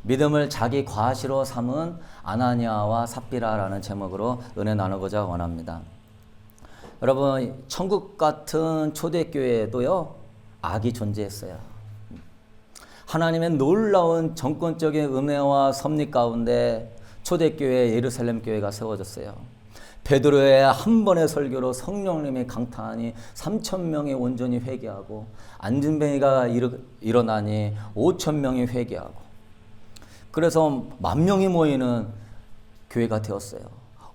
믿음을 자기 과시로 삼은 아나니아와 삽비라라는 제목으로 은혜 나누고자 원합니다. 여러분, 천국 같은 초대교회에도요, 악이 존재했어요. 하나님의 놀라운 정권적인 은혜와 섭리 가운데 초대교회 예루살렘 교회가 세워졌어요. 베드로의 한 번의 설교로 성령님이 강타하니 3,000명이 온전히 회개하고, 안진뱅이가 일어나니 5,000명이 회개하고, 그래서 10,000명이 모이는 교회가 되었어요.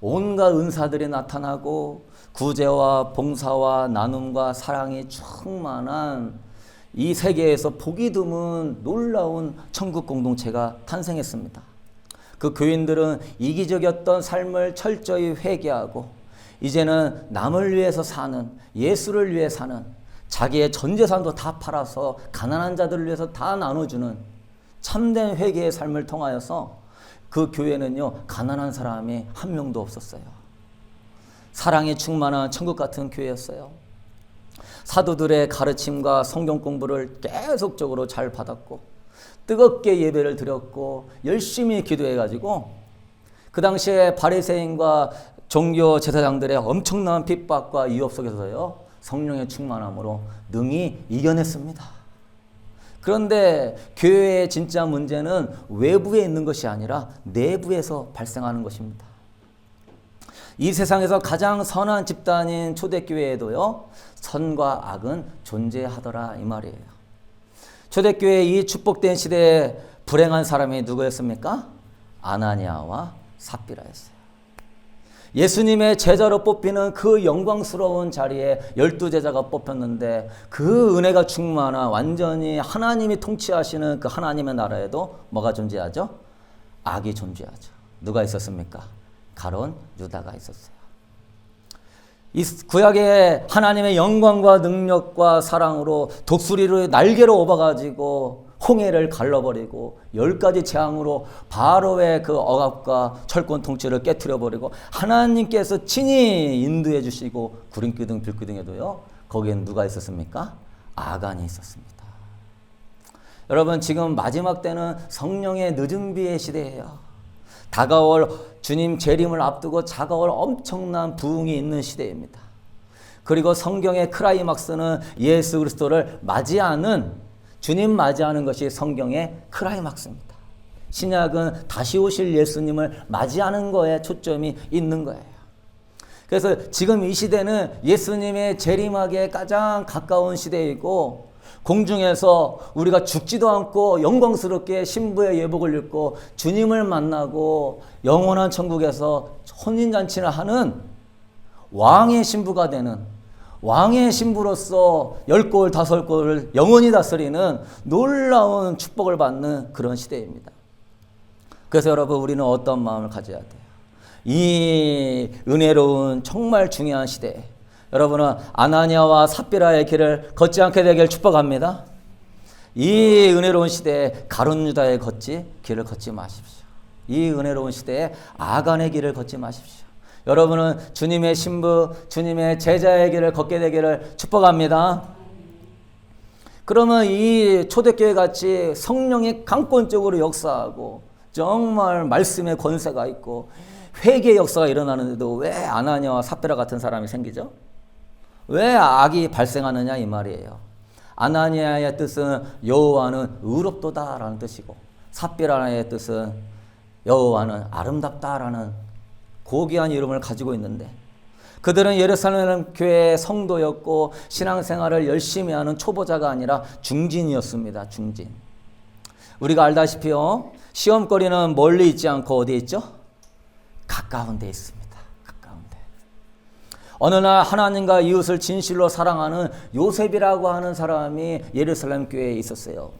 온갖 은사들이 나타나고 구제와 봉사와 나눔과 사랑이 충만한 이 세계에서 보기 드문 놀라운 천국 공동체가 탄생했습니다. 그 교인들은 이기적이었던 삶을 철저히 회개하고 이제는 남을 위해서 사는, 예수를 위해 사는, 자기의 전 재산도 다 팔아서 가난한 자들을 위해서 다 나눠주는 참된 회개의 삶을 통하여서 그 교회는요, 가난한 사람이 한 명도 없었어요. 사랑이 충만한 천국 같은 교회였어요. 사도들의 가르침과 성경 공부를 계속적으로 잘 받았고, 뜨겁게 예배를 드렸고, 열심히 기도해가지고, 그 당시에 바리새인과 종교 제사장들의 엄청난 핍박과 위협 속에서요, 성령의 충만함으로 능히 이겨냈습니다. 그런데 교회의 진짜 문제는 외부에 있는 것이 아니라 내부에서 발생하는 것입니다. 이 세상에서 가장 선한 집단인 초대교회에도요, 선과 악은 존재하더라 이 말이에요. 초대교회의 이 축복된 시대에 불행한 사람이 누구였습니까? 아나니아와 삽비라였어요. 예수님의 제자로 뽑히는 그 영광스러운 자리에 12제자가 뽑혔는데, 그 은혜가 충만한 완전히 하나님이 통치하시는 그 하나님의 나라에도 뭐가 존재하죠? 악이 존재하죠. 누가 있었습니까? 가룟 유다가 있었어요. 이 구약의 하나님의 영광과 능력과 사랑으로 독수리를 날개로 업어가지고 홍해를 갈라버리고 10가지 재앙으로 바로의 그 억압과 철권 통치를 깨트려버리고, 하나님께서 친히 인도해 주시고 구름기둥 불기둥에도요, 거기엔 누가 있었습니까? 아간이 있었습니다. 여러분, 지금 마지막 때는 성령의 늦은 비의 시대예요. 다가올 주님 재림을 앞두고 다가올 엄청난 부흥이 있는 시대입니다. 그리고 성경의 크라이막스는 예수 그리스도를 맞이하는, 주님 맞이하는 것이 성경의 크라이막스입니다. 신약은 다시 오실 예수님을 맞이하는 거에 초점이 있는 거예요. 그래서 지금 이 시대는 예수님의 재림하기에 가장 가까운 시대이고, 공중에서 우리가 죽지도 않고 영광스럽게 신부의 예복을 입고 주님을 만나고 영원한 천국에서 혼인잔치를 하는 왕의 신부가 되는, 왕의 신부로서 10골 5골을 영원히 다스리는 놀라운 축복을 받는 그런 시대입니다. 그래서 여러분, 우리는 어떤 마음을 가져야 돼요? 이 은혜로운 정말 중요한 시대에 여러분은 아나니아와 삽비라의 길을 걷지 않게 되길 축복합니다. 이 은혜로운 시대에 가룟 유다의 길을 걷지 마십시오. 이 은혜로운 시대에 아간의 길을 걷지 마십시오. 여러분은 주님의 신부, 주님의 제자의 길을 걷게 되기를 축복합니다. 그러면 이 초대교회 같이 성령이 강권적으로 역사하고 정말 말씀의 권세가 있고 회개의 역사가 일어나는데도 왜 아나니아와 삽비라 같은 사람이 생기죠? 왜 악이 발생하느냐 이 말이에요. 아나니아의 뜻은 여호와는 의롭도다라는 뜻이고, 삽비라의 뜻은 여호와는 아름답다라는 고귀한 이름을 가지고 있는데, 그들은 예루살렘 교회의 성도였고 신앙생활을 열심히 하는 초보자가 아니라 중진이었습니다. 중진. 우리가 알다시피요, 시험거리는 멀리 있지 않고 어디에 있죠? 가까운 데 있습니다. 가까운 데. 어느 날 하나님과 이웃을 진실로 사랑하는 요셉이라고 하는 사람이 예루살렘 교회에 있었어요.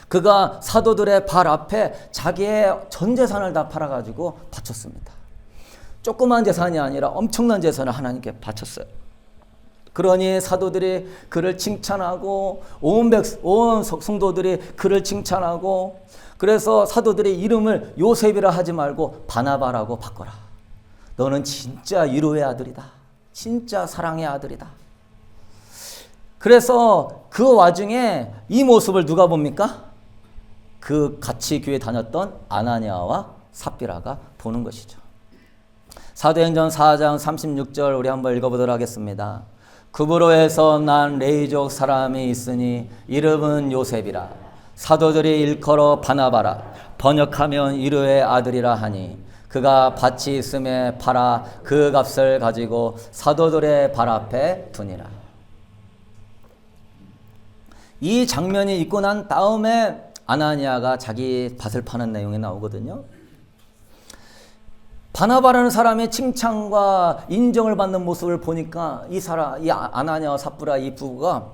그가 사도들의 발 앞에 자기의 전 재산을 다 팔아가지고 바쳤습니다. 조그만 재산이 아니라 엄청난 재산을 하나님께 바쳤어요. 그러니 사도들이 그를 칭찬하고 온 성도들이 그를 칭찬하고, 그래서 사도들이 이름을 요셉이라 하지 말고 바나바라고 바꿔라. 너는 진짜 위로의 아들이다. 진짜 사랑의 아들이다. 그래서 그 와중에 이 모습을 누가 봅니까? 그 같이 교회 다녔던 아나니아와 삽비라가 보는 것이죠. 사도행전 4장 36절 우리 한번 읽어보도록 하겠습니다. 구브로에서 난 레이족 사람이 있으니 이름은 요셉이라. 사도들이 일컬어 바나바라. 번역하면 이르의 아들이라 하니 그가 밭이 있음에 팔아 그 값을 가지고 사도들의 발 앞에 두니라. 이 장면이 있고 난 다음에 아나니아가 자기 밭을 파는 내용이 나오거든요. 바나바라는 사람의 칭찬과 인정을 받는 모습을 보니까 이 아나니아와 삽비라 이 부부가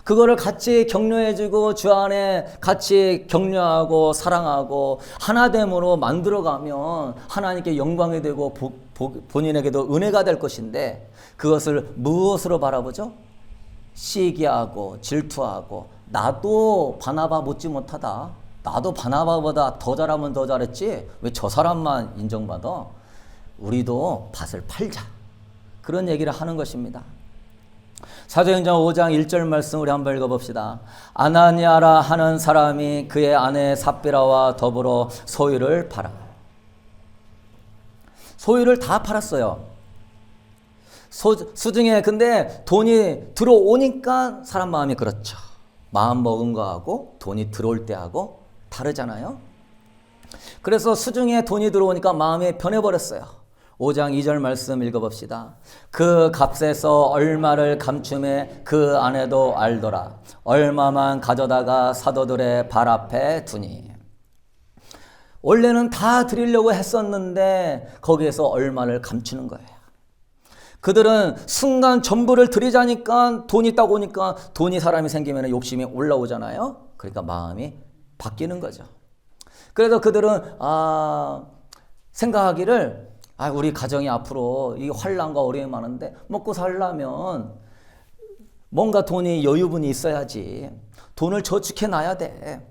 그거를 같이 격려해주고 주 안에 같이 격려하고 사랑하고 하나됨으로 만들어가면 하나님께 영광이 되고 본인에게도 은혜가 될 것인데 그것을 무엇으로 바라보죠? 시기하고 질투하고 나도 바나바 못지 못하다. 나도 바나바보다 더 잘하면 더 잘했지 왜 저 사람만 인정받아? 우리도 밭을 팔자. 그런 얘기를 하는 것입니다. 사도행전 5장 1절 말씀 우리 한번 읽어봅시다. 아나니아라 하는 사람이 그의 아내 삽비라와 더불어 소유를 팔아. 소유를 다 팔았어요. 수중에 근데 돈이 들어오니까 사람 마음이 그렇죠. 마음 먹은 거하고 돈이 들어올 때하고 다르잖아요. 그래서 수중에 돈이 들어오니까 마음이 변해버렸어요. 5장 2절 말씀 읽어봅시다. 그 값에서 얼마를 감춤해 그 아내도 알더라. 얼마만 가져다가 사도들의 발 앞에 두니. 원래는 다 드리려고 했었는데 거기에서 얼마를 감추는 거예요. 그들은 순간 전부를 드리자니까 돈이 딱 오니까 돈이 사람이 생기면 욕심이 올라오잖아요. 그러니까 마음이 바뀌는 거죠. 그래서 그들은 생각하기를 우리 가정이 앞으로 이 환난과 어려움이 많은데 먹고 살려면 뭔가 돈이 여유분이 있어야지. 돈을 저축해 놔야 돼.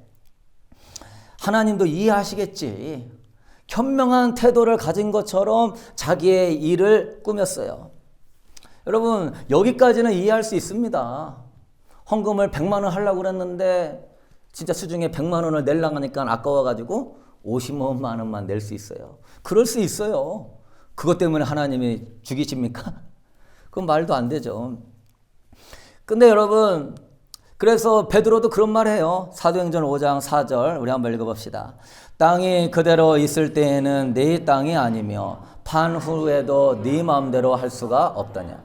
하나님도 이해하시겠지. 현명한 태도를 가진 것처럼 자기의 일을 꾸몄어요. 여러분 여기까지는 이해할 수 있습니다. 헌금을 100만 원 하려고 그랬는데 진짜 수중에 100만 원을 내려고 하니까 아까워가지고 50만 원만 낼 수 있어요. 그럴 수 있어요. 그것 때문에 하나님이 죽이십니까? 그건 말도 안 되죠. 근데 여러분 그래서 베드로도 그런 말 해요. 사도행전 5장 4절 우리 한번 읽어봅시다. 땅이 그대로 있을 때에는 네 땅이 아니며 판 후에도 네 마음대로 할 수가 없다냐.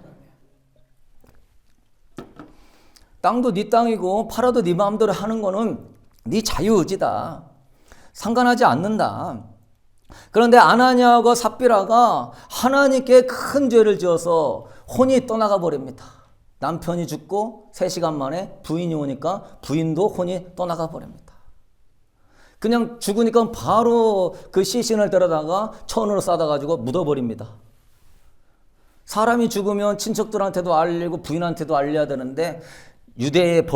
땅도 네 땅이고 팔아도 네 마음대로 하는 거는 네 자유의지다. 상관하지 않는다. 그런데 아나니아와 삽비라가 하나님께 큰 죄를 지어서 혼이 떠나가 버립니다. 남편이 죽고 3시간 만에 부인이 오니까 부인도 혼이 떠나가 버립니다. 그냥 죽으니까 바로 그 시신을 데려다가 천으로 싸다 가지고 묻어버립니다. 사람이 죽으면 친척들한테도 알리고 부인한테도 알려야 되는데 유대의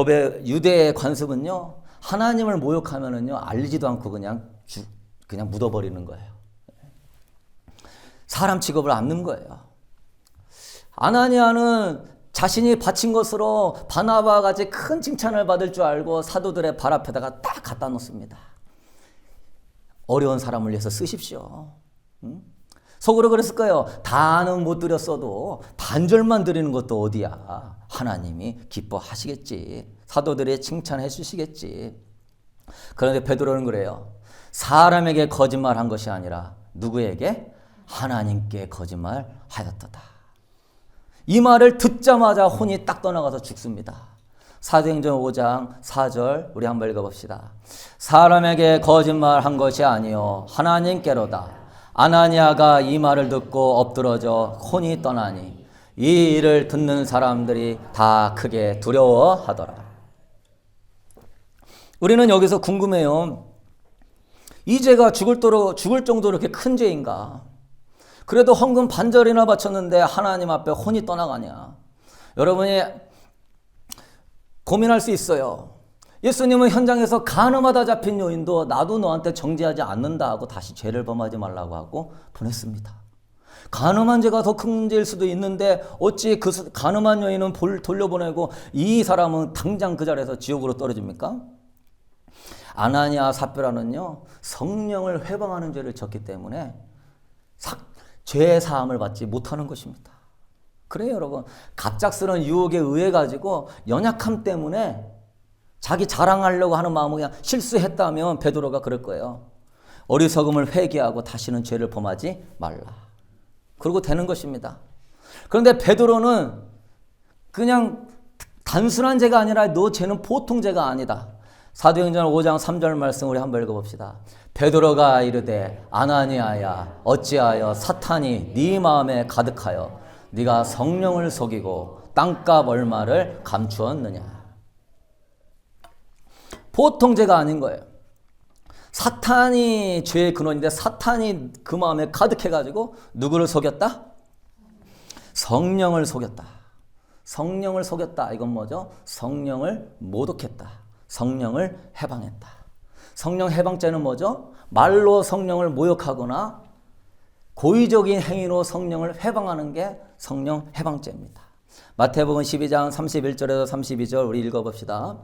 유대의 관습은요, 하나님을 모욕하면은요 알리지도 않고 그냥 묻어버리는 거예요. 사람 취급을 않는 거예요. 아나니아는 자신이 바친 것으로 바나바와 같이 큰 칭찬을 받을 줄 알고 사도들의 발 앞에다가 딱 갖다 놓습니다. 어려운 사람을 위해서 쓰십시오. 속으로 그랬을 거예요. 다는 못 드렸어도 반절만 드리는 것도 어디야. 하나님이 기뻐하시겠지. 사도들이 칭찬해 주시겠지. 그런데 베드로는 그래요. 사람에게 거짓말한 것이 아니라 누구에게? 하나님께 거짓말하였도다. 이 말을 듣자마자 혼이 딱 떠나가서 죽습니다. 사도행전 5장 4절 우리 한번 읽어봅시다. 사람에게 거짓말한 것이 아니요 하나님께로다. 아나니아가 이 말을 듣고 엎드러져 혼이 떠나니 이 일을 듣는 사람들이 다 크게 두려워하더라. 우리는 여기서 궁금해요. 이 죄가 죽을 정도로 이렇게 큰 죄인가? 그래도 헌금 반절이나 바쳤는데 하나님 앞에 혼이 떠나가냐? 여러분이 고민할 수 있어요. 예수님은 현장에서 간음하다 잡힌 여인도 나도 너한테 정죄하지 않는다 하고 다시 죄를 범하지 말라고 하고 보냈습니다. 간음한 죄가 더 큰 문제일 수도 있는데 어찌 그 간음한 여인은 돌려보내고 이 사람은 당장 그 자리에서 지옥으로 떨어집니까? 아나니아 삽비라는요 성령을 회방하는 죄를 졌기 때문에 죄 사함을 받지 못하는 것입니다. 그래요 여러분. 갑작스러운 유혹에 의해 가지고 연약함 때문에 자기 자랑하려고 하는 마음을 그냥 실수했다면 베드로가 그럴 거예요. 어리석음을 회개하고 다시는 죄를 범하지 말라. 그러고 되는 것입니다. 그런데 베드로는 그냥 단순한 죄가 아니라 너 죄는 보통 죄가 아니다. 사도행전 5장 3절 말씀 우리 한번 읽어봅시다. 베드로가 이르되 아나니아야 어찌하여 사탄이 네 마음에 가득하여 네가 성령을 속이고 땅값 얼마를 감추었느냐. 보통 죄가 아닌 거예요. 사탄이 죄의 근원인데 사탄이 그 마음에 가득해가지고 누구를 속였다? 성령을 속였다. 성령을 속였다. 이건 뭐죠? 성령을 모독했다. 성령을 해방했다. 성령 해방죄는 뭐죠? 말로 성령을 모욕하거나 고의적인 행위로 성령을 해방하는 게 성령 해방죄입니다. 마태복음 12장 31절에서 32절 우리 읽어봅시다.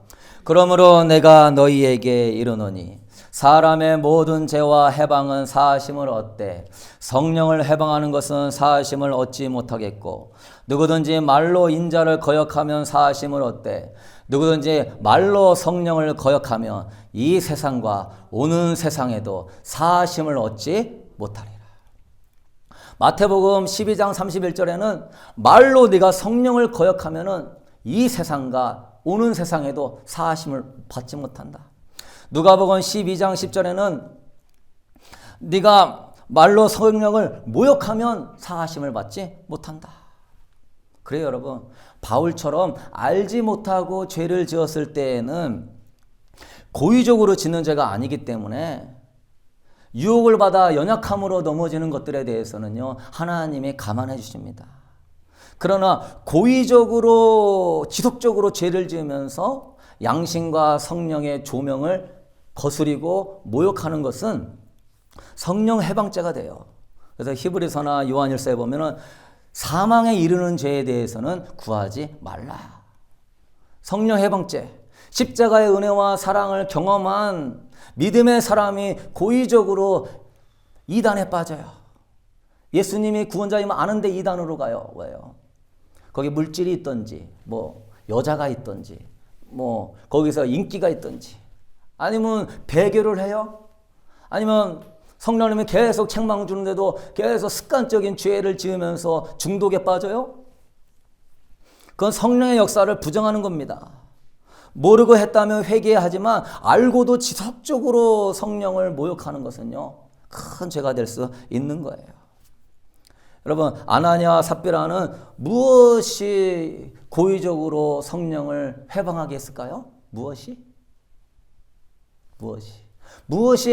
그러므로 내가 너희에게 이르노니 사람의 모든 죄와 해방은 사하심을 얻되 성령을 해방하는 것은 사하심을 얻지 못하겠고 누구든지 말로 인자를 거역하면 사하심을 얻되 누구든지 말로 성령을 거역하면 이 세상과 오는 세상에도 사하심을 얻지 못하리라. 마태복음 12장 31절에는 말로 네가 성령을 거역하면은 이 세상과 오는 세상에도 사하심을 받지 못한다. 누가복음 12장 10절에는 네가 말로 성령을 모욕하면 사하심을 받지 못한다. 그래요 여러분. 바울처럼 알지 못하고 죄를 지었을 때에는 고의적으로 짓는 죄가 아니기 때문에 유혹을 받아 연약함으로 넘어지는 것들에 대해서는요 하나님이 감안해 주십니다. 그러나 고의적으로 지속적으로 죄를 지으면서 양심과 성령의 조명을 거스리고 모욕하는 것은 성령 해방죄가 돼요. 그래서 히브리서나 요한일서에 보면은 사망에 이르는 죄에 대해서는 구하지 말라. 성령 해방죄, 십자가의 은혜와 사랑을 경험한 믿음의 사람이 고의적으로 이단에 빠져요. 예수님이 구원자임을 아는데 이단으로 가요. 왜요? 거기 물질이 있든지 뭐 여자가 있든지 뭐 거기서 인기가 있든지 아니면 배교를 해요. 아니면 성령님이 계속 책망 주는데도 계속 습관적인 죄를 지으면서 중독에 빠져요. 그건 성령의 역사를 부정하는 겁니다. 모르고 했다면 회개하지만 알고도 지속적으로 성령을 모욕하는 것은요 큰 죄가 될 수 있는 거예요. 여러분 아나니아와 삽비라는 무엇이 고의적으로 성령을 해방하게 했을까요? 무엇이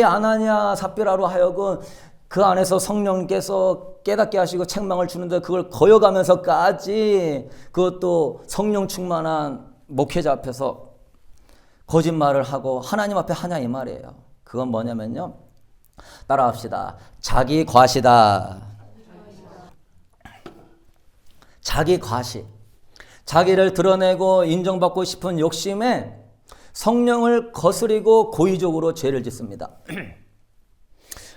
아나니아 삽비라로 하여금 그 안에서 성령께서 깨닫게 하시고 책망을 주는데 그걸 거역하면서까지 그것도 성령 충만한 목회자 앞에서 거짓말을 하고 하나님 앞에 하냐 이 말이에요. 그건 뭐냐면요. 따라합시다. 자기 과시다. 자기 과시. 자기를 드러내고 인정받고 싶은 욕심에 성령을 거스리고 고의적으로 죄를 짓습니다.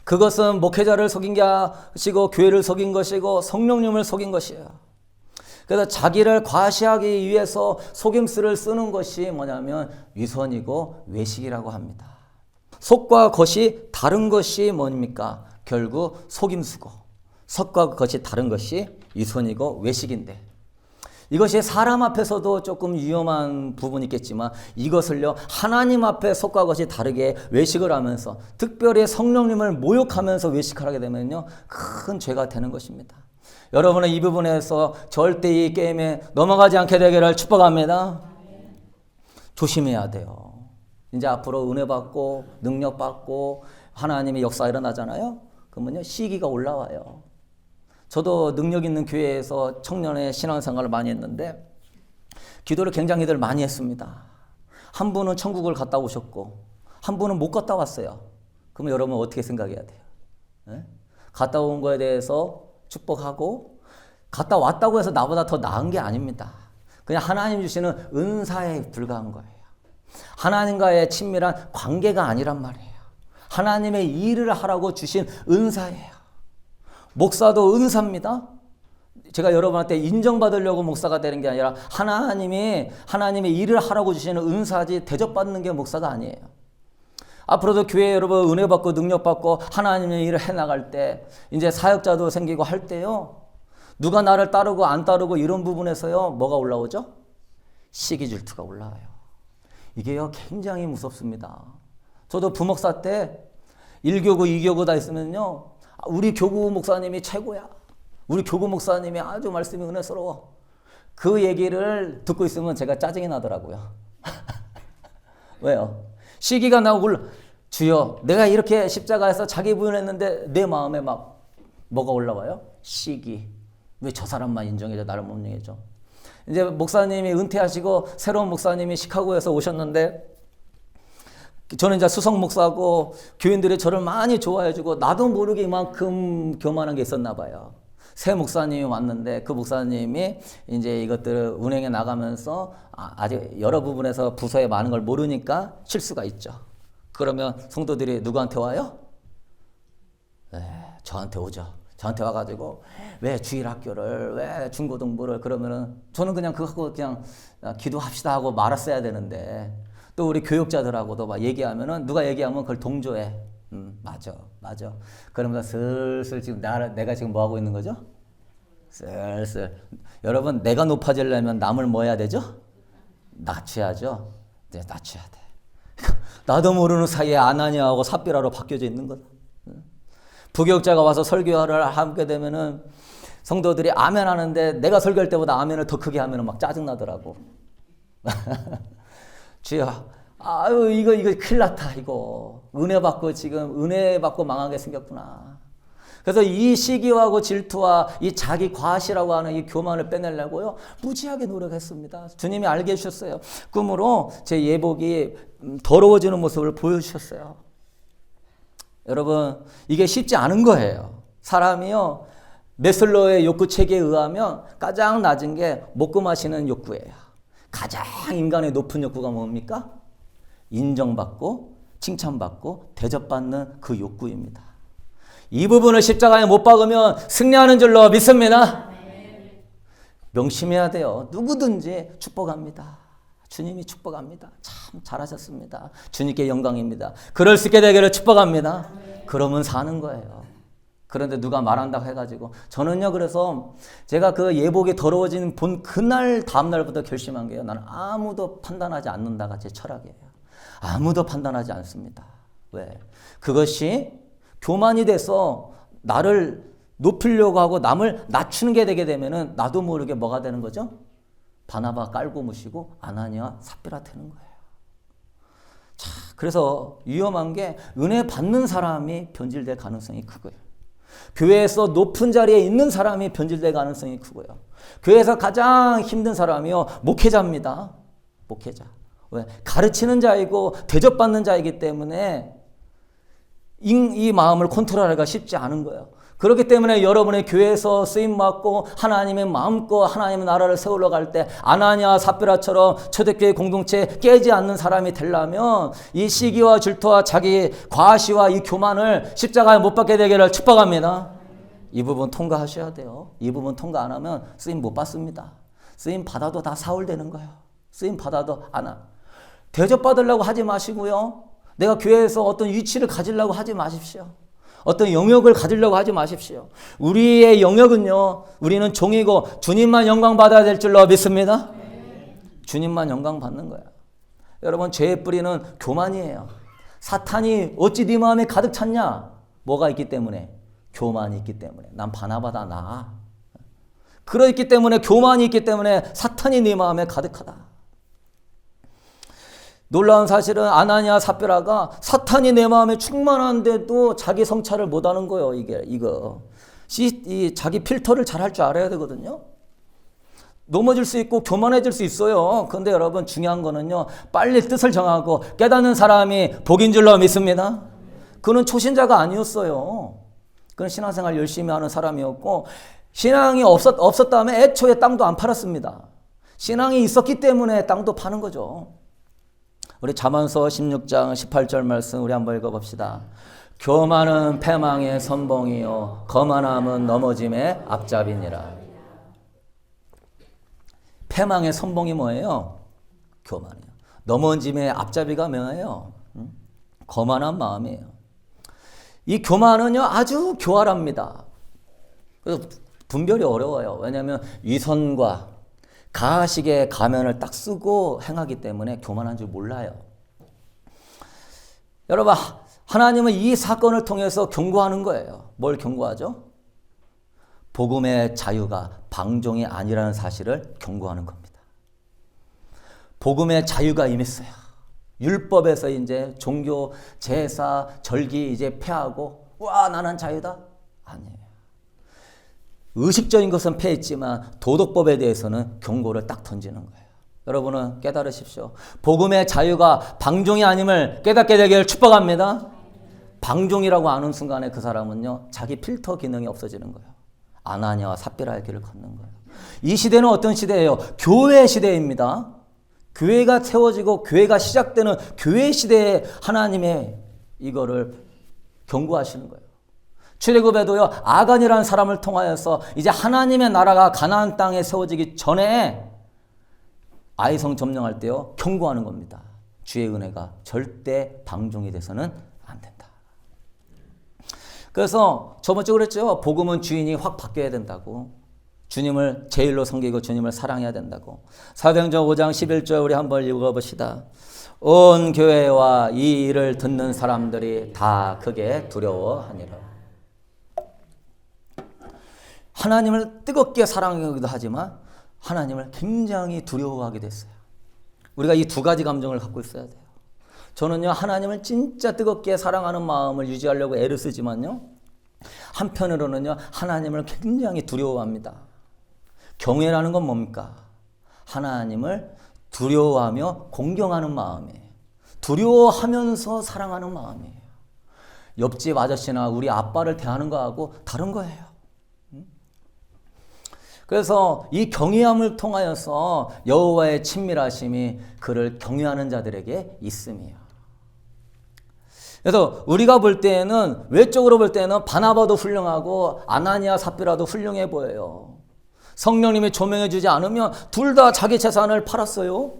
그것은 목회자를 속인 게 아니고 교회를 속인 것이고 성령님을 속인 것이에요. 그래서 자기를 과시하기 위해서 속임수를 쓰는 것이 뭐냐면 위선이고 외식이라고 합니다. 속과 겉이 다른 것이 뭡니까? 결국 속임수고 속과 겉이 다른 것이 위선이고 외식인데 이것이 사람 앞에서도 조금 위험한 부분이 있겠지만 이것을요 하나님 앞에 속과 겉이 다르게 외식을 하면서 특별히 성령님을 모욕하면서 외식을 하게 되면요 큰 죄가 되는 것입니다. 여러분은 이 부분에서 절대 이 게임에 넘어가지 않게 되기를 축복합니다. 조심해야 돼요. 이제 앞으로 은혜 받고 능력 받고 하나님의 역사가 일어나잖아요. 그러면요 시기가 올라와요. 저도 능력 있는 교회에서 청년의 신앙생활을 많이 했는데 기도를 굉장히들 많이 했습니다. 한 분은 천국을 갔다 오셨고 한 분은 못 갔다 왔어요. 그러면 여러분 어떻게 생각해야 돼요? 네? 갔다 온 거에 대해서 축복하고 갔다 왔다고 해서 나보다 더 나은 게 아닙니다. 그냥 하나님 주시는 은사에 불과한 거예요. 하나님과의 친밀한 관계가 아니란 말이에요. 하나님의 일을 하라고 주신 은사예요. 목사도 은사입니다. 제가 여러분한테 인정받으려고 목사가 되는 게 아니라 하나님의 일을 하라고 주시는 은사지 대접받는 게 목사가 아니에요. 앞으로도 교회 여러분 은혜 받고 능력 받고 하나님의 일을 해나갈 때 이제 사역자도 생기고 할 때요. 누가 나를 따르고 안 따르고 이런 부분에서요. 뭐가 올라오죠? 시기 질투가 올라와요. 이게요 굉장히 무섭습니다. 저도 부목사 때 1교구 2교구 다 있으면요. 우리 교구 목사님이 최고야. 우리 교구 목사님이 아주 말씀이 은혜스러워. 그 얘기를 듣고 있으면 제가 짜증이 나더라고요. 왜요? 시기가 나고 주여 내가 이렇게 십자가에서 자기 부인했는데 내 마음에 막 뭐가 올라와요? 시기. 왜 저 사람만 인정해줘 나를 못 인정해줘. 이제 목사님이 은퇴하시고 새로운 목사님이 시카고에서 오셨는데 저는 이제 수석 목사고 교인들이 저를 많이 좋아해주고 나도 모르게 이만큼 교만한 게 있었나 봐요. 새 목사님이 왔는데 그 목사님이 이제 이것들을 운행해 나가면서 아직 여러 부분에서 부서에 많은 걸 모르니까 실수가 있죠. 그러면 성도들이 누구한테 와요? 네, 저한테 오죠. 저한테 와가지고 왜 주일학교를 왜 중고등부를 그러면은 저는 그냥 그거 하고 그냥 기도합시다 하고 말았어야 되는데 또 우리 교육자들하고도 막 얘기하면은 누가 얘기하면 그걸 동조해. 맞아. 그러면서 슬슬 지금 내가 지금 뭐 하고 있는 거죠? 슬슬 여러분 내가 높아지려면 남을 뭐 해야 되죠? 낮춰야죠. 네, 낮춰야 돼. 나도 모르는 사이에 아나니아하고 삽비라로 바뀌어져 있는 거다. 부교육자가 와서 설교를 하게 되면은 성도들이 아멘 하는데 내가 설교할 때보다 아멘을 더 크게 하면은 막 짜증 나더라고. 주여, 아유 이거 큰일 났다 이거 은혜 받고 망하게 생겼구나. 그래서 이 시기하고 질투와 이 자기 과시라고 하는 이 교만을 빼내려고요 무지하게 노력했습니다. 주님이 알게 해주셨어요. 꿈으로 제 예복이 더러워지는 모습을 보여주셨어요. 여러분 이게 쉽지 않은 거예요. 사람이요 메슬로의 욕구 체계에 의하면 가장 낮은 게 먹고 마시는 욕구예요. 가장 인간의 높은 욕구가 뭡니까? 인정받고 칭찬받고 대접받는 그 욕구입니다. 이 부분을 십자가에 못 박으면 승리하는 줄로 믿습니다. 명심해야 돼요. 누구든지 축복합니다. 주님이 축복합니다. 참 잘하셨습니다. 주님께 영광입니다. 그럴 수 있게 되기를 축복합니다. 그러면 사는 거예요. 그런데 누가 말한다고 해가지고 저는요 그래서 제가 그 예복이 더러워진 본 그날 다음날부터 결심한 게요. 나는 아무도 판단하지 않는다가 제 철학이에요. 아무도 판단하지 않습니다. 왜? 그것이 교만이 돼서 나를 높이려고 하고 남을 낮추는 게 되게 되면은 나도 모르게 뭐가 되는 거죠? 바나바 깔고 무시고 아나니아 삽비라 되는 거예요. 자, 그래서 위험한 게 은혜 받는 사람이 변질될 가능성이 크고요. 교회에서 높은 자리에 있는 사람이 변질될 가능성이 크고요. 교회에서 가장 힘든 사람이요 목회자입니다. 목회자. 왜? 가르치는 자이고 대접받는 자이기 때문에 이 마음을 컨트롤하기가 쉽지 않은 거예요. 그렇기 때문에 여러분의 교회에서 쓰임받고 하나님의 마음껏 하나님의 나라를 세우러 갈 때 아나니아 삽비라처럼 초대교회 공동체에 깨지 않는 사람이 되려면 이 시기와 질투와 자기 과시와 이 교만을 십자가에 못 박게 되기를 축복합니다. 이 부분 통과하셔야 돼요. 이 부분 통과 안 하면 쓰임 못 받습니다. 쓰임 받아도 다 사울되는 거예요. 쓰임 받아도 대접받으려고 하지 마시고요. 내가 교회에서 어떤 위치를 가지려고 하지 마십시오. 어떤 영역을 가지려고 하지 마십시오. 우리의 영역은요, 우리는 종이고 주님만 영광 받아야 될 줄로 믿습니다. 주님만 영광 받는 거야. 여러분, 죄의 뿌리는 교만이에요. 사탄이 어찌 네 마음에 가득 찼냐? 뭐가 있기 때문에? 교만이 있기 때문에. 난 바나바다 나. 그렇기 때문에 교만이 있기 때문에 사탄이 네 마음에 가득하다. 놀라운 사실은 아나니아 삽비라가 사탄이 내 마음에 충만한데도 자기 성찰을 못하는 거예요. 이 자기 필터를 잘 할 줄 알아야 되거든요. 넘어질 수 있고 교만해질 수 있어요. 그런데 여러분 중요한 거는요. 빨리 뜻을 정하고 깨닫는 사람이 복인 줄로 믿습니다. 그는 초신자가 아니었어요. 그는 신앙생활 열심히 하는 사람이었고 신앙이 없었다면 애초에 땅도 안 팔았습니다. 신앙이 있었기 때문에 땅도 파는 거죠. 우리 잠언서 16장 18절 말씀 우리 한번 읽어봅시다. 교만은 패망의 선봉이요 거만함은 넘어짐의 앞잡이니라. 패망의 선봉이 뭐예요? 교만이요. 넘어짐의 앞잡이가 뭐예요? 거만한 마음이에요. 이 교만은요 아주 교활합니다. 그래서 분별이 어려워요. 왜냐하면 위선과 가식의 가면을 딱 쓰고 행하기 때문에 교만한 줄 몰라요. 여러분, 하나님은 이 사건을 통해서 경고하는 거예요. 뭘 경고하죠? 복음의 자유가 방종이 아니라는 사실을 경고하는 겁니다. 복음의 자유가 임했어요. 율법에서 이제 종교, 제사, 절기 이제 폐하고 와 나는 자유다? 아니에요. 의식적인 것은 폐했지만 도덕법에 대해서는 경고를 딱 던지는 거예요. 여러분은 깨달으십시오. 복음의 자유가 방종이 아님을 깨닫게 되기를 축복합니다. 방종이라고 아는 순간에 그 사람은요 자기 필터 기능이 없어지는 거예요. 아나니아와 삽비라의 길을 걷는 거예요. 이 시대는 어떤 시대예요? 교회 시대입니다. 교회가 세워지고 교회가 시작되는 교회 시대에 하나님의 이거를 경고하시는 거예요. 출애굽에도요 아간이라는 사람을 통하여서 이제 하나님의 나라가 가나안 땅에 세워지기 전에 아이성 점령할 때요 경고하는 겁니다. 주의 은혜가 절대 방종이 돼서는 안 된다. 그래서 저번 주에 그랬죠. 복음은 주인이 확 바뀌어야 된다고. 주님을 제일로 섬기고 주님을 사랑해야 된다고. 사도행전 5장 11절 우리 한번 읽어봅시다. 온 교회와 이 일을 듣는 사람들이 다 크게 두려워하니라. 하나님을 뜨겁게 사랑하기도 하지만 하나님을 굉장히 두려워하게 됐어요. 우리가 이 두 가지 감정을 갖고 있어야 돼요. 저는요 하나님을 진짜 뜨겁게 사랑하는 마음을 유지하려고 애를 쓰지만요 한편으로는요 하나님을 굉장히 두려워합니다. 경외라는 건 뭡니까? 하나님을 두려워하며 공경하는 마음이에요. 두려워하면서 사랑하는 마음이에요. 옆집 아저씨나 우리 아빠를 대하는 거하고 다른 거예요. 그래서 이 경외함을 통하여서 여호와의 친밀하심이 그를 경외하는 자들에게 있음이에요. 그래서 우리가 볼 때에는 외적으로 볼 때는 바나바도 훌륭하고 아나니아 삽비라도 훌륭해 보여요. 성령님이 조명해 주지 않으면 둘 다 자기 재산을 팔았어요.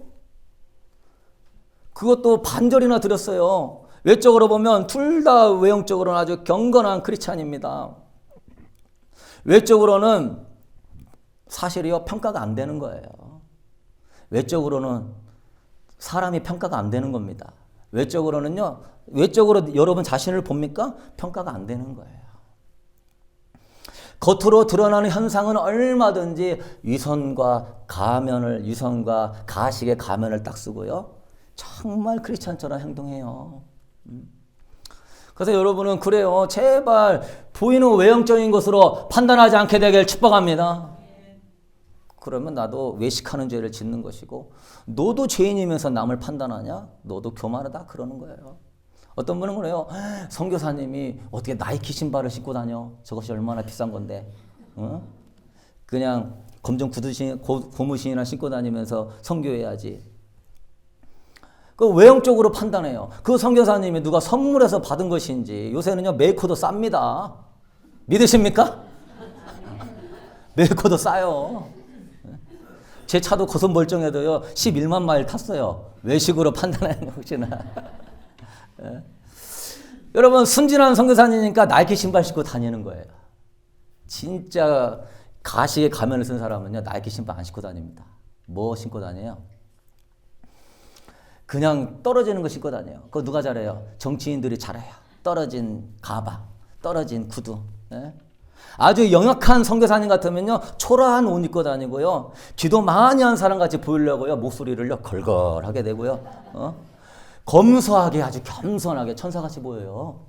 그것도 반절이나 드렸어요. 외적으로 보면 둘 다 외형적으로는 아주 경건한 크리스찬입니다. 외적으로는 사실이요 평가가 안 되는 거예요. 외적으로는 사람이 평가가 안 되는 겁니다. 외적으로는요 외적으로 여러분 자신을 봅니까? 평가가 안 되는 거예요. 겉으로 드러나는 현상은 얼마든지 위선과 가식의 가면을 딱 쓰고요 정말 크리스찬처럼 행동해요. 그래서 여러분은 그래요. 제발 보이는 외형적인 것으로 판단하지 않게 되길 축복합니다. 그러면 나도 외식하는 죄를 짓는 것이고 너도 죄인이면서 남을 판단하냐? 너도 교만하다 그러는 거예요. 어떤 분은 그래요. 선교사님이 어떻게 나이키 신발을 신고 다녀? 저것이 얼마나 비싼 건데. 어? 그냥 검정 고무신이나 신고 다니면서 선교해야지. 그 외형적으로 판단해요. 그 선교사님이 누가 선물해서 받은 것인지. 요새는요 메이커도 쌉니다. 믿으십니까? 메이커도 싸요. 제 차도 고속 멀쩡해도요 11만 마일 탔어요. 외식으로 판단하는 거 혹시나. 여러분 순진한 선교사님이니까 나이키 신발 신고 다니는 거예요. 진짜 가시에 가면을 쓴 사람은요 나이키 신발 안 신고 다닙니다. 뭐 신고 다녀요? 그냥 떨어지는 거 신고 다녀요. 그거 누가 잘해요? 정치인들이 잘해요. 떨어진 가방, 떨어진 구두. 네? 아주 영악한 선교사님 같으면요 초라한 옷 입고 다니고요 기도 많이 한 사람 같이 보이려고요 목소리를요 걸걸하게 되고요 검소하게 아주 겸손하게 천사같이 보여요.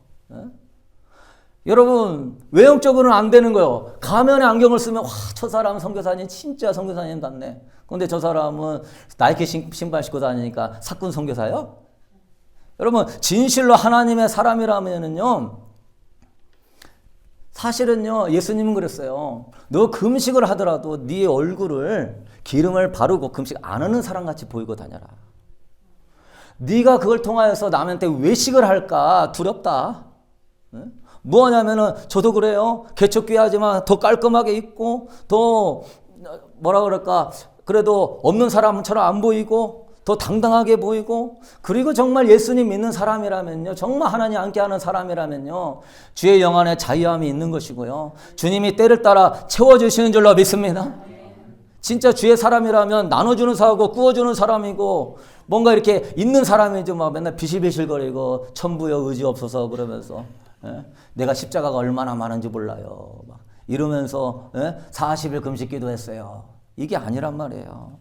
여러분 외형적으로는 안 되는 거예요. 가면에 안경을 쓰면 와, 저 사람 선교사님 진짜 선교사님 같네. 그런데 저 사람은 나이키 신발 신고 다니니까 사꾼 선교사요? 여러분 진실로 하나님의 사람이라면은요 사실은요 예수님은 그랬어요. 너 금식을 하더라도 네 얼굴을 기름을 바르고 금식 안 하는 사람같이 보이고 다녀라. 네가 그걸 통하여서 남한테 외식을 할까 두렵다. 뭐하냐면은 저도 그래요. 개척교회하지만 더 깔끔하게 입고 더 뭐라 그럴까 그래도 없는 사람처럼 안 보이고 더 당당하게 보이고 그리고 정말 예수님 믿는 사람이라면요. 정말 하나님 함께 하는 사람이라면요. 주의 영 안에 자유함이 있는 것이고요. 주님이 때를 따라 채워주시는 줄로 믿습니다. 진짜 주의 사람이라면 나눠주는 사람이고 구워주는 사람이고 뭔가 이렇게 있는 사람이죠. 막 맨날 비실비실거리고 천부여 의지 없어서 그러면서 내가 십자가가 얼마나 많은지 몰라요. 막 이러면서 40일 금식 기도했어요. 이게 아니란 말이에요.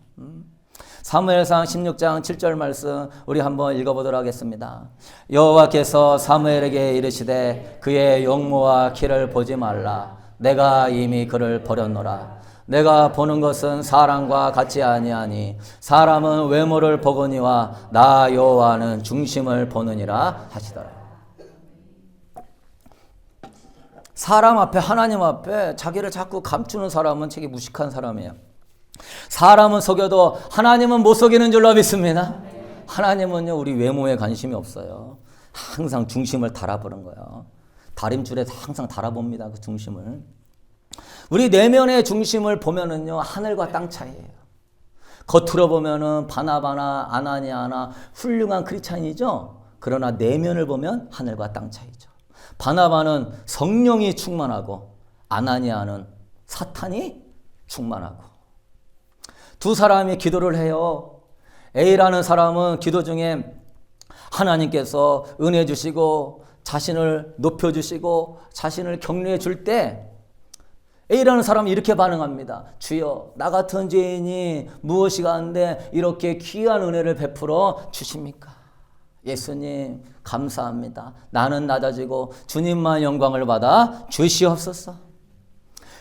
사무엘상 16장 7절 말씀 우리 한번 읽어보도록 하겠습니다. 여호와께서 사무엘에게 이르시되 그의 용모와 키를 보지 말라. 내가 이미 그를 버렸노라. 내가 보는 것은 사람과 같지 아니하니 사람은 외모를 보거니와 나 여호와는 중심을 보느니라 하시더라. 사람 앞에 하나님 앞에 자기를 자꾸 감추는 사람은 되게 무식한 사람이에요. 사람은 속여도 하나님은 못 속이는 줄로 믿습니다. 하나님은요 우리 외모에 관심이 없어요. 항상 중심을 달아보는 거예요. 다림줄에 항상 달아봅니다. 그 중심을. 우리 내면의 중심을 보면은요 하늘과 땅 차이예요. 겉으로 보면은 바나바나 아나니아나 훌륭한 크리스찬이죠. 그러나 내면을 보면 하늘과 땅 차이죠. 바나바는 성령이 충만하고 아나니아는 사탄이 충만하고 두 사람이 기도를 해요. A라는 사람은 기도 중에 하나님께서 은혜 주시고 자신을 높여주시고 자신을 격려해 줄 때 A라는 사람이 이렇게 반응합니다. 주여 나 같은 죄인이 무엇이 가는데 이렇게 귀한 은혜를 베풀어 주십니까? 예수님 감사합니다. 나는 낮아지고 주님만 영광을 받아 주시옵소서.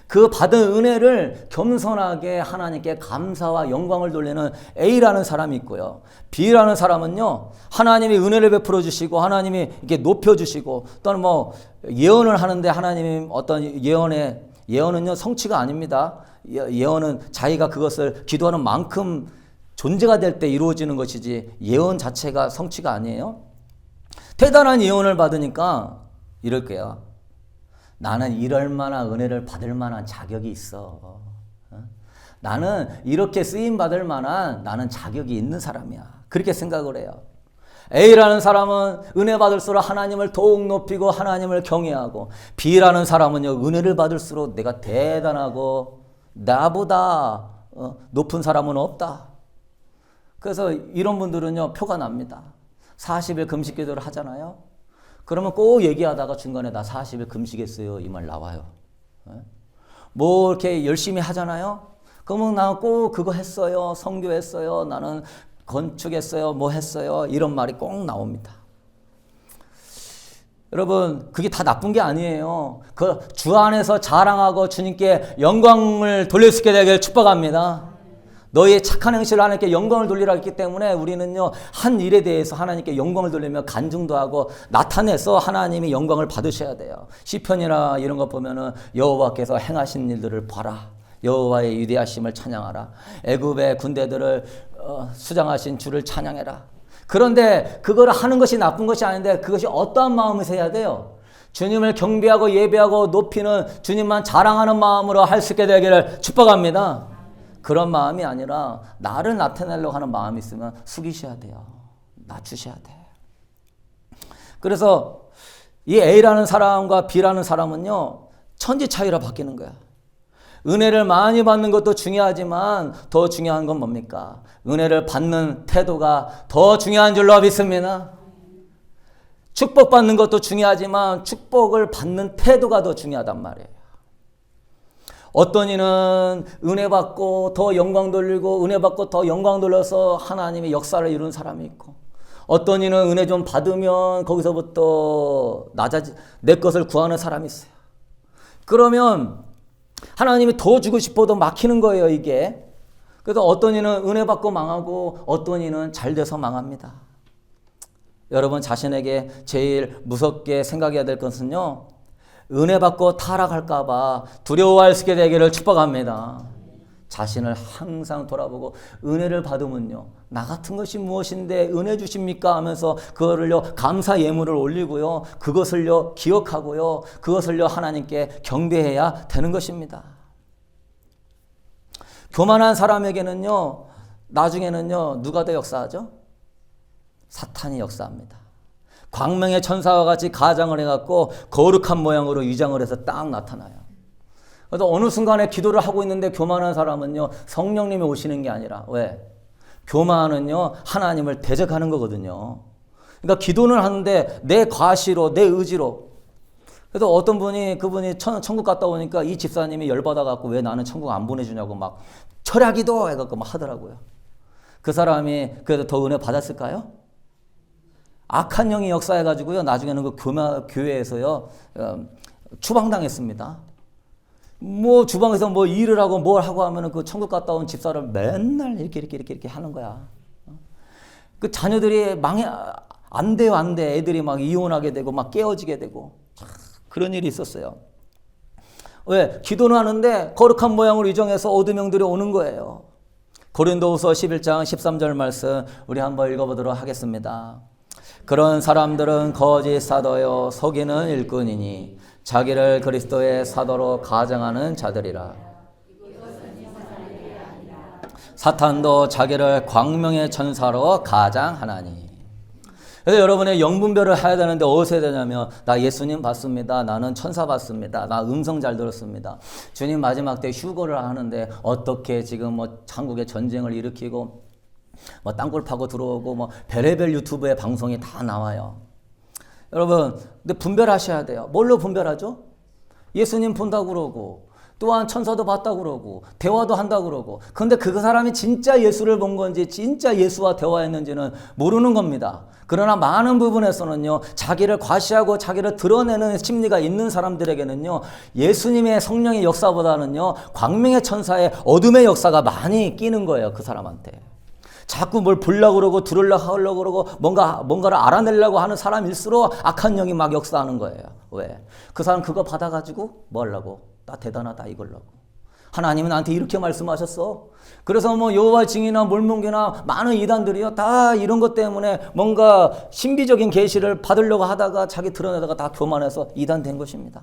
그 받은 은혜를 겸손하게 하나님께 감사와 영광을 돌리는 A라는 사람이 있고요. B라는 사람은요, 하나님이 은혜를 베풀어 주시고, 하나님이 이렇게 높여 주시고, 또는 뭐, 예언을 하는데 하나님이 어떤 예언은요, 성취가 아닙니다. 예언은 자기가 그것을 기도하는 만큼 존재가 될 때 이루어지는 것이지, 예언 자체가 성취가 아니에요. 대단한 예언을 받으니까 이럴 거예요. 나는 이럴 만한 은혜를 받을 만한 자격이 있어. 나는 이렇게 쓰임 받을 만한 나는 자격이 있는 사람이야. 그렇게 생각을 해요. A라는 사람은 은혜 받을수록 하나님을 더욱 높이고 하나님을 경외하고 B라는 사람은요 은혜를 받을수록 내가 대단하고 나보다 높은 사람은 없다. 그래서 이런 분들은요 표가 납니다. 40일 금식 기도를 하잖아요. 그러면 꼭 얘기하다가 중간에 나 40일 금식했어요. 이 말 나와요. 뭐 이렇게 열심히 하잖아요. 그러면 나 꼭 그거 했어요. 선교했어요. 나는 건축했어요. 뭐 했어요. 이런 말이 꼭 나옵니다. 여러분 그게 다 나쁜 게 아니에요. 그 주 안에서 자랑하고 주님께 영광을 돌릴 수 있게 되길 축복합니다. 너희의 착한 행실을 하나님께 영광을 돌리라 했기 때문에 우리는요 한 일에 대해서 하나님께 영광을 돌리며 간증도 하고 나타내서 하나님이 영광을 받으셔야 돼요. 시편이나 이런 거 보면은 여호와께서 행하신 일들을 봐라. 여호와의 위대하심을 찬양하라. 애굽의 군대들을 수장하신 주를 찬양해라. 그런데 그걸 하는 것이 나쁜 것이 아닌데 그것이 어떠한 마음에서 해야 돼요? 주님을 경배하고 예배하고 높이는 주님만 자랑하는 마음으로 할 수 있게 되기를 축복합니다. 그런 마음이 아니라 나를 나타내려고 하는 마음이 있으면 숙이셔야 돼요. 낮추셔야 돼. 그래서 이 A라는 사람과 B라는 사람은요 천지 차이로 바뀌는 거야. 은혜를 많이 받는 것도 중요하지만 더 중요한 건 뭡니까? 은혜를 받는 태도가 더 중요한 줄로 믿습니다. 축복받는 것도 중요하지만 축복을 받는 태도가 더 중요하단 말이에요. 어떤 이는 은혜 받고 더 영광 돌리고 은혜 받고 더 영광 돌려서 하나님의 역사를 이루는 사람이 있고 어떤 이는 은혜 좀 받으면 거기서부터 내 것을 구하는 사람이 있어요. 그러면 하나님이 더 주고 싶어도 막히는 거예요 이게. 그래서 어떤 이는 은혜 받고 망하고 어떤 이는 잘 돼서 망합니다. 여러분 자신에게 제일 무섭게 생각해야 될 것은요 은혜 받고 타락할까 봐 두려워할 수 있게 되기를 축복합니다. 자신을 항상 돌아보고 은혜를 받으면요. 나 같은 것이 무엇인데 은혜 주십니까? 하면서 그거를요. 감사 예물을 올리고요. 그것을요. 기억하고요. 그것을요. 하나님께 경배해야 되는 것입니다. 교만한 사람에게는요. 나중에는요. 누가 더 역사하죠? 사탄이 역사합니다. 광명의 천사와 같이 가장을 해갖고 거룩한 모양으로 위장을 해서 딱 나타나요. 그래서 어느 순간에 기도를 하고 있는데 교만한 사람은요. 성령님이 오시는 게 아니라 왜? 교만은요. 하나님을 대적하는 거거든요. 그러니까 기도는 하는데 내 과시로 내 의지로. 그래서 어떤 분이 그분이 천국 갔다 오니까 이 집사님이 열받아갖고 왜 나는 천국 안 보내주냐고 막 철야기도 해갖고 막 하더라고요. 그 사람이 그래도 더 은혜 받았을까요? 악한 영이 역사해가지고요. 나중에는 그 교회에서요. 추방당했습니다. 뭐 주방에서 뭐 일을 하고 뭘 하고 하면은 그 천국 갔다 온 집사를 맨날 이렇게 하는 거야. 그 자녀들이 안 돼요, 안 돼. 애들이 막 이혼하게 되고 막 깨어지게 되고 그런 일이 있었어요. 왜? 기도는 하는데 거룩한 모양으로 위정해서 어둠 영들이 오는 거예요. 고린도후서 11장 13절 말씀 우리 한번 읽어보도록 하겠습니다. 그런 사람들은 거짓 사도요 속이는 일꾼이니 자기를 그리스도의 사도로 가정하는 자들이라. 사탄도 자기를 광명의 천사로 가장하나니. 그래서 여러분의 영분별을 해야 되는데 어디서 해야 되냐면 나 예수님 봤습니다. 나는 천사 봤습니다. 나 음성 잘 들었습니다. 주님 마지막 때 휴거를 하는데 어떻게 지금 뭐 한국에 전쟁을 일으키고 뭐 땅굴 파고 들어오고 뭐 별의별 유튜브에 방송이 다 나와요. 여러분, 근데 분별하셔야 돼요. 뭘로 분별하죠? 예수님 본다고 그러고, 또한 천사도 봤다고 그러고, 대화도 한다고 그러고, 근데 그 사람이 진짜 예수를 본 건지, 진짜 예수와 대화했는지는 모르는 겁니다. 그러나 많은 부분에서는요, 자기를 과시하고 자기를 드러내는 심리가 있는 사람들에게는요, 예수님의 성령의 역사보다는요, 광명의 천사의 어둠의 역사가 많이 끼는 거예요, 그 사람한테. 자꾸 뭘 보려고 그러고 들으려고 하려고 그러고 뭔가를 알아내려고 하는 사람일수록 악한 영이 막 역사하는 거예요. 왜? 그 사람 그거 받아가지고 뭐 하려고? 나 대단하다 이걸라고. 하나님은 나한테 이렇게 말씀하셨어. 그래서 뭐 여호와 증인이나 몰몬교나 많은 이단들이요 다 이런 것 때문에 뭔가 신비적인 계시를 받으려고 하다가 자기 드러내다가 다 교만해서 이단 된 것입니다.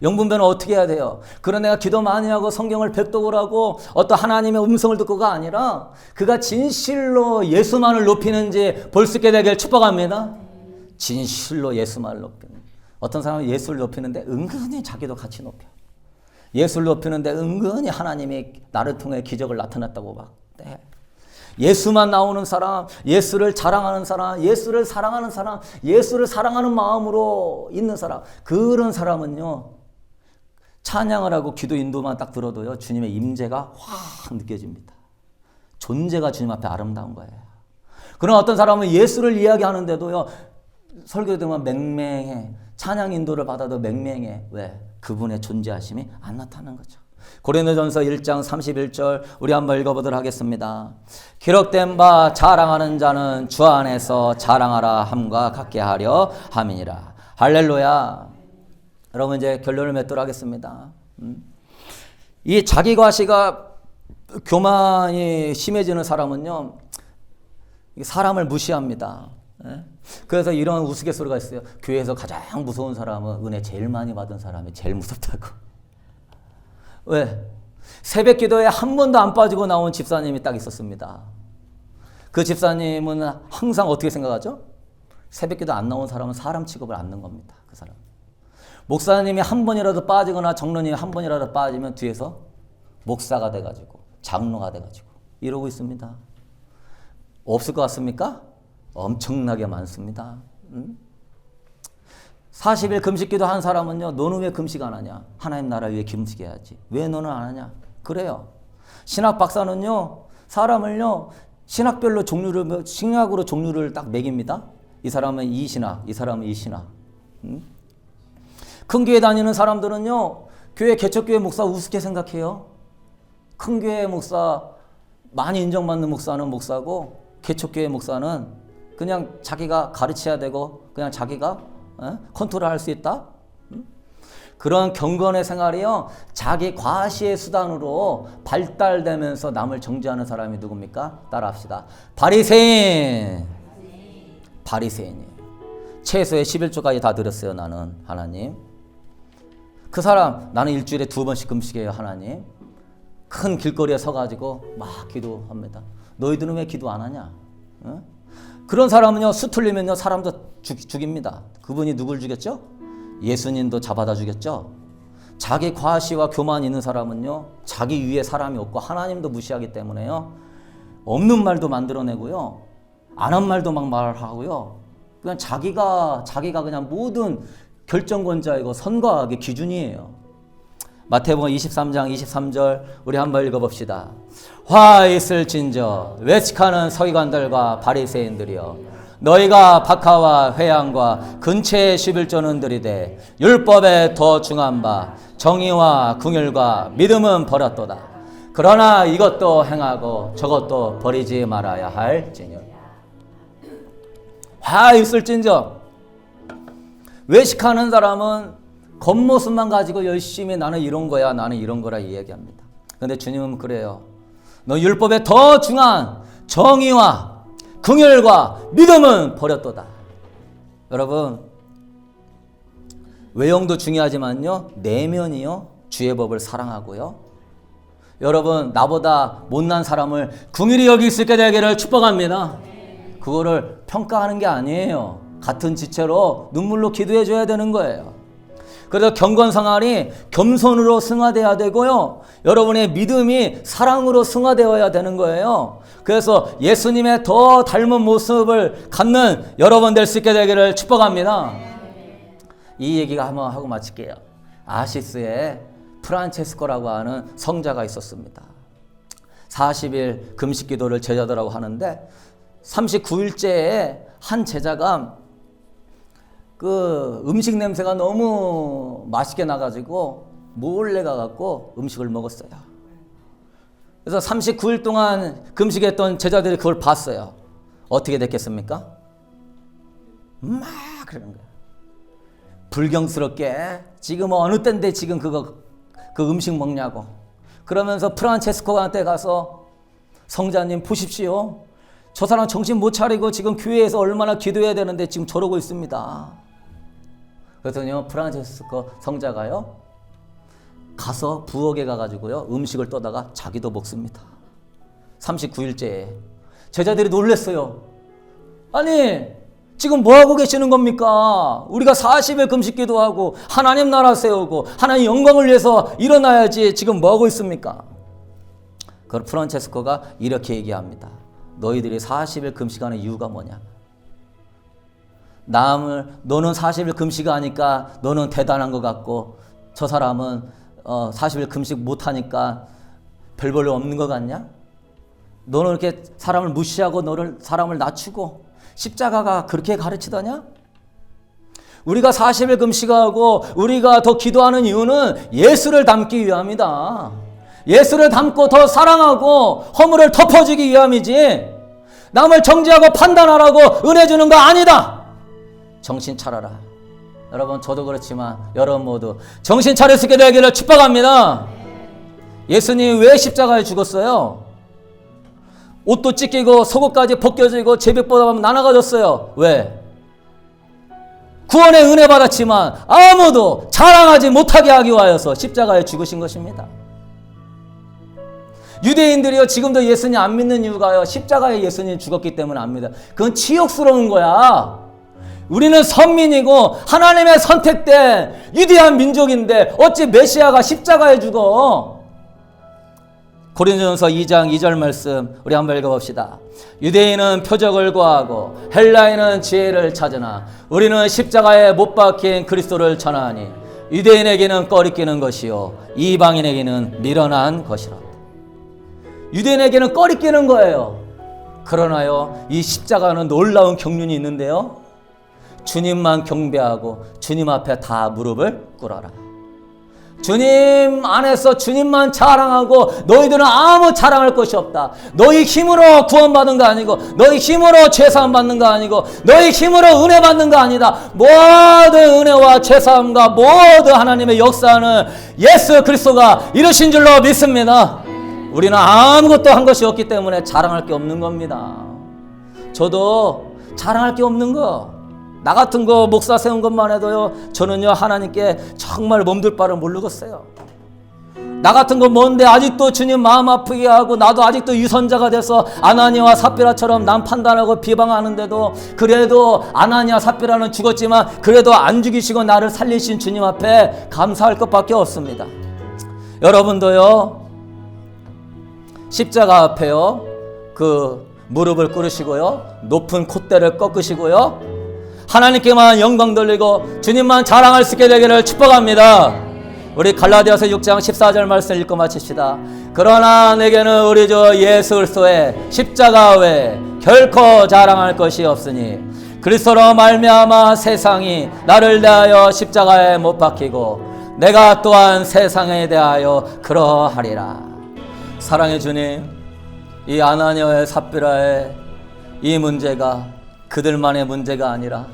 영분별은 어떻게 해야 돼요? 그런 내가 기도 많이 하고 성경을 백독을 하고 어떤 하나님의 음성을 듣고가 아니라 그가 진실로 예수만을 높이는지 볼 수 있게 되길 축복합니다. 진실로 예수만을 높이는. 어떤 사람은 예수를 높이는데 은근히 자기도 같이 높여. 예수를 높이는데 은근히 하나님이 나를 통해 기적을 나타났다고 막. 네. 예수만 나오는 사람, 예수를 자랑하는 사람, 예수를 사랑하는 사람, 예수를 사랑하는 마음으로 있는 사람, 그런 사람은요 찬양을 하고 기도 인도만 딱 들어도요 주님의 임재가 확 느껴집니다. 존재가 주님 앞에 아름다운 거예요. 그러나 어떤 사람은 예수를 이야기하는데도요 설교 들으면 맹맹해. 찬양 인도를 받아도 맹맹해. 왜? 그분의 존재하심이 안 나타나는 거죠. 고린도전서 1장 31절 우리 한번 읽어보도록 하겠습니다. 기록된 바 자랑하는 자는 주 안에서 자랑하라 함과 같게 하려 함이니라. 할렐루야. 여러분 이제 결론을 맺도록 하겠습니다. 이 자기 과시가 교만이 심해지는 사람은요 사람을 무시합니다. 그래서 이런 우스갯소리가 있어요. 교회에서 가장 무서운 사람은 은혜 제일 많이 받은 사람이 제일 무섭다고. 왜? 새벽 기도에 한 번도 안 빠지고 나온 집사님이 딱 있었습니다. 그 집사님은 항상 어떻게 생각하죠? 새벽 기도 안 나온 사람은 사람 취급을 안 하는 겁니다. 그 사람. 목사님이 한 번이라도 빠지거나 정론님이 한 번이라도 빠지면 뒤에서 목사가 돼가지고 장로가 돼가지고 이러고 있습니다. 없을 것 같습니까? 엄청나게 많습니다. 40일 금식기도 한 사람은요. 너는 왜 금식 안 하냐? 하나님 나라 위해 금식해야지. 왜 너는 안 하냐? 그래요. 신학 박사는요. 사람을요. 신학별로 신학으로 종류를 딱 매깁니다. 이 사람은 이 신학, 이 사람은 이 신학. 큰 교회 다니는 사람들은요. 교회 개척교회 목사 우습게 생각해요. 큰 교회 목사 많이 인정받는 목사는 목사고 개척교회 목사는 그냥 자기가 가르쳐야 되고 그냥 자기가 컨트롤할 수 있다. 그런 경건의 생활이요, 자기 과시의 수단으로 발달되면서 남을 정죄하는 사람이 누굽니까? 따라합시다. 바리새인. 바리새인이에요. 최소의 11조까지 다 드렸어요. 나는 하나님. 그 사람, 나는 일주일에 2번씩 금식해요. 하나님. 큰 길거리에 서가지고 막 기도합니다. 너희들은 왜 기도 안 하냐? 어? 그런 사람은요, 수틀리면요, 사람도 죽입니다. 그분이 누굴 죽였죠? 예수님도 잡아다 죽였죠. 자기 과시와 교만 있는 사람은요, 자기 위에 사람이 없고 하나님도 무시하기 때문에요, 없는 말도 만들어내고요, 안 한 말도 막 말하고요, 그냥 자기가 그냥 모든 결정권자이고 선거하기 기준이에요. 마태복음 23장 23절 우리 한번 읽어봅시다. 화 있을진저 외식하는 서기관들과 바리새인들이여, 너희가 박하와 회양과 근처의 11조는 들이되 율법에 더 중한 바 정의와 긍휼과 믿음은 버렸도다. 그러나 이것도 행하고 저것도 버리지 말아야 할지니. 화 있을진저. 외식하는 사람은 겉모습만 가지고 열심히 나는 이런 거야, 나는 이런 거라 이야기합니다. 그런데 주님은 그래요. 너 율법에 더 중한 정의와 긍휼과 믿음은 버렸도다. 여러분, 외형도 중요하지만요, 내면이요, 주의 법을 사랑하고요. 여러분, 나보다 못난 사람을 긍휼히 여길 수 있게 되기를 축복합니다. 그거를 평가하는 게 아니에요. 같은 지체로 눈물로 기도해 줘야 되는 거예요. 그래서 경건생활이 겸손으로 승화되어야 되고요, 여러분의 믿음이 사랑으로 승화되어야 되는 거예요. 그래서 예수님의 더 닮은 모습을 갖는 여러분 될 수 있게 되기를 축복합니다. 이 얘기가 한번 하고 마칠게요. 아시스에 프란체스코라고 하는 성자가 있었습니다. 40일 금식 기도를 제자들하고 하는데 39일째에 한 제자가 그 음식 냄새가 너무 맛있게 나가지고 몰래 가갖고 음식을 먹었어요. 그래서 39일 동안 금식했던 제자들이 그걸 봤어요. 어떻게 됐겠습니까? 막 그러는 거예요. 불경스럽게 지금 어느 때인데 지금 그 음식 먹냐고. 그러면서 프란체스코한테 가서 성자님 보십시오. 저 사람 정신 못 차리고 지금 교회에서 얼마나 기도해야 되는데 지금 저러고 있습니다. 그래서요, 프란체스코 성자가요, 가서 부엌에 가가지고요, 음식을 떠다가 자기도 먹습니다. 39일째에. 제자들이 놀랐어요. 아니, 지금 뭐 하고 계시는 겁니까? 우리가 40일 금식 기도하고 하나님 나라 세우고 하나님 영광을 위해서 일어나야지 지금 뭐 하고 있습니까? 그 프란체스코가 이렇게 얘기합니다. 너희들이 40일 금식하는 이유가 뭐냐? 너는 40일 금식하니까 너는 대단한 것 같고 저 사람은 40일 금식 못하니까 별 볼일 없는 것 같냐? 너는 이렇게 사람을 무시하고 사람을 낮추고 십자가가 그렇게 가르치더냐? 우리가 40일 금식하고 우리가 더 기도하는 이유는 예수를 닮기 위함이다. 예수를 닮고 더 사랑하고 허물을 덮어주기 위함이지 남을 정죄하고 판단하라고 은혜 주는 거 아니다. 정신 차려라. 여러분, 저도 그렇지만 여러분 모두 정신 차릴 수 있게 되기를 축복합니다. 예수님이 왜 십자가에 죽었어요? 옷도 찢기고 속옷까지 벗겨지고 제백보다 나눠가졌어요. 왜? 구원의 은혜 받았지만 아무도 자랑하지 못하게 하기 위하여서 십자가에 죽으신 것입니다. 유대인들이요, 지금도 예수님 안 믿는 이유가요, 십자가에 예수님 죽었기 때문에 안 믿어요. 그건 치욕스러운 거야. 우리는 선민이고 하나님의 선택된 위대한 민족인데 어찌 메시아가 십자가에 죽어? 고린도전서 2장 2절 말씀 우리 한번 읽어봅시다. 유대인은 표적을 구하고 헬라인은 지혜를 찾으나 우리는 십자가에 못 박힌 그리스도를 전하니 유대인에게는 꺼리끼는 것이요 이방인에게는 미련한 것이라. 유대인에게는 꺼리끼는 거예요. 그러나요, 이 십자가는 놀라운 경륜이 있는데요, 주님만 경배하고 주님 앞에 다 무릎을 꿇어라. 주님 안에서 주님만 자랑하고 너희들은 아무 자랑할 것이 없다. 너희 힘으로 구원받은 거 아니고 너희 힘으로 죄사함 받는 거 아니고 너희 힘으로 은혜 받는 거 아니다. 모든 은혜와 죄사함과 모든 하나님의 역사는 예수 그리스도가 이루신 줄로 믿습니다. 우리는 아무것도 한 것이 없기 때문에 자랑할 게 없는 겁니다. 저도 자랑할 게 없는 거, 나 같은 거 목사 세운 것만 해도요, 저는요 하나님께 정말 몸둘 바를 모르겠어요. 나 같은 거 뭔데 아직도 주님 마음 아프게 하고 나도 아직도 유선자가 돼서 아나니아와 삽비라처럼 남 판단하고 비방하는데도, 그래도 아나니아 삽비라는 죽었지만 그래도 안 죽이시고 나를 살리신 주님 앞에 감사할 것밖에 없습니다. 여러분도요 십자가 앞에요 그 무릎을 꿇으시고요, 높은 콧대를 꺾으시고요, 하나님께만 영광 돌리고 주님만 자랑할 수 있게 되기를 축복합니다. 우리 갈라디아서 6장 14절 말씀 읽고 마칩시다. 그러나 내게는 우리 주 예수 그리스도의 십자가 외에 결코 자랑할 것이 없으니 그리스도로 말미암아 세상이 나를 대하여 십자가에 못 박히고 내가 또한 세상에 대하여 그러하리라. 사랑의 주님, 이 아나니아의 삽비라의 이 문제가 그들만의 문제가 아니라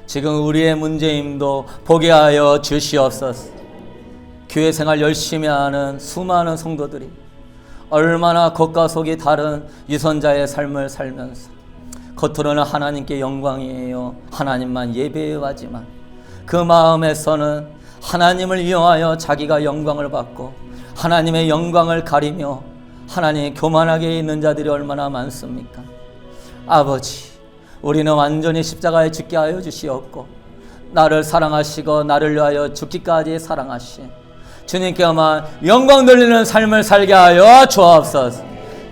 지금 우리의 문제임도 보게 하여 주시옵소서. 교회 생활 열심히 하는 수많은 성도들이 얼마나 겉과 속이 다른 유선자의 삶을 살면서 겉으로는 하나님께 영광이에요, 하나님만 예배해요 하지만 그 마음에서는 하나님을 이용하여 자기가 영광을 받고 하나님의 영광을 가리며 하나님 교만하게 있는 자들이 얼마나 많습니까? 아버지, 우리는 완전히 십자가에 죽게 하여 주시옵고 나를 사랑하시고 나를 위하여 죽기까지 사랑하신 주님께만 영광 돌리는 삶을 살게 하여 주옵소서.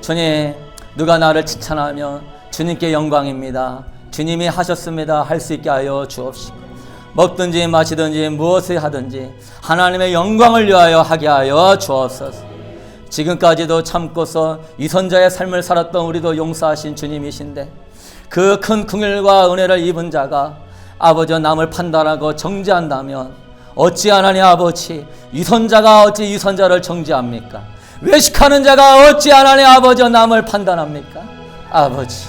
주님, 누가 나를 칭찬하면 주님께 영광입니다, 주님이 하셨습니다 할 수 있게 하여 주옵시고, 먹든지 마시든지 무엇을 하든지 하나님의 영광을 위하여 하게 하여 주옵소서. 지금까지도 참고서 이선자의 삶을 살았던 우리도 용서하신 주님이신데 그 큰 긍휼과 은혜를 입은 자가 아버지 남을 판단하고 정죄한다면 어찌하나니 아버지, 유선자가 어찌 유선자를 정죄합니까? 외식하는 자가 어찌하나니 아버지 남을 판단합니까? 아버지,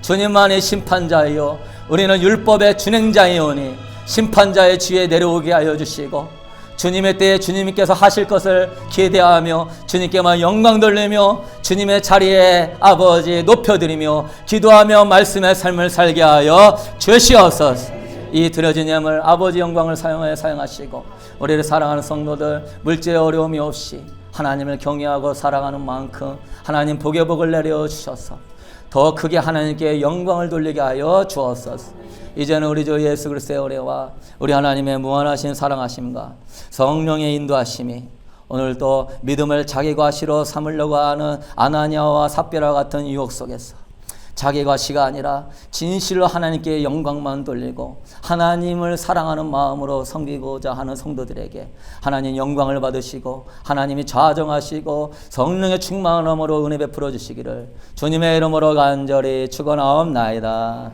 주님만이 심판자이요 우리는 율법의 준행자이오니 심판자의 지위에 내려오게 하여 주시고 주님의 때에 주님께서 하실 것을 기대하며 주님께만 영광 돌리며 주님의 자리에 아버지 높여드리며 기도하며 말씀의 삶을 살게 하여 주시옵소서. 이 드려진 예물 아버지 영광을 사용하여 사용하시고 우리를 사랑하는 성도들 물질의 어려움이 없이 하나님을 경외하고 사랑하는 만큼 하나님 복의 복을 내려주셔서 더 크게 하나님께 영광을 돌리게 하여 주옵소서. 이제는 우리 주 예수 그리스도의 은혜와 우리 하나님의 무한하신 사랑하심과 성령의 인도하심이 오늘도 믿음을 자기 과시로 삼으려고 하는 아나니아와 삽비라 같은 유혹 속에서 자기 과시가 아니라 진실로 하나님께 영광만 돌리고 하나님을 사랑하는 마음으로 섬기고자 하는 성도들에게 하나님 영광을 받으시고 하나님이 좌정하시고 성령의 충만함으로 은혜 베풀어 주시기를 주님의 이름으로 간절히 축원하옵나이다.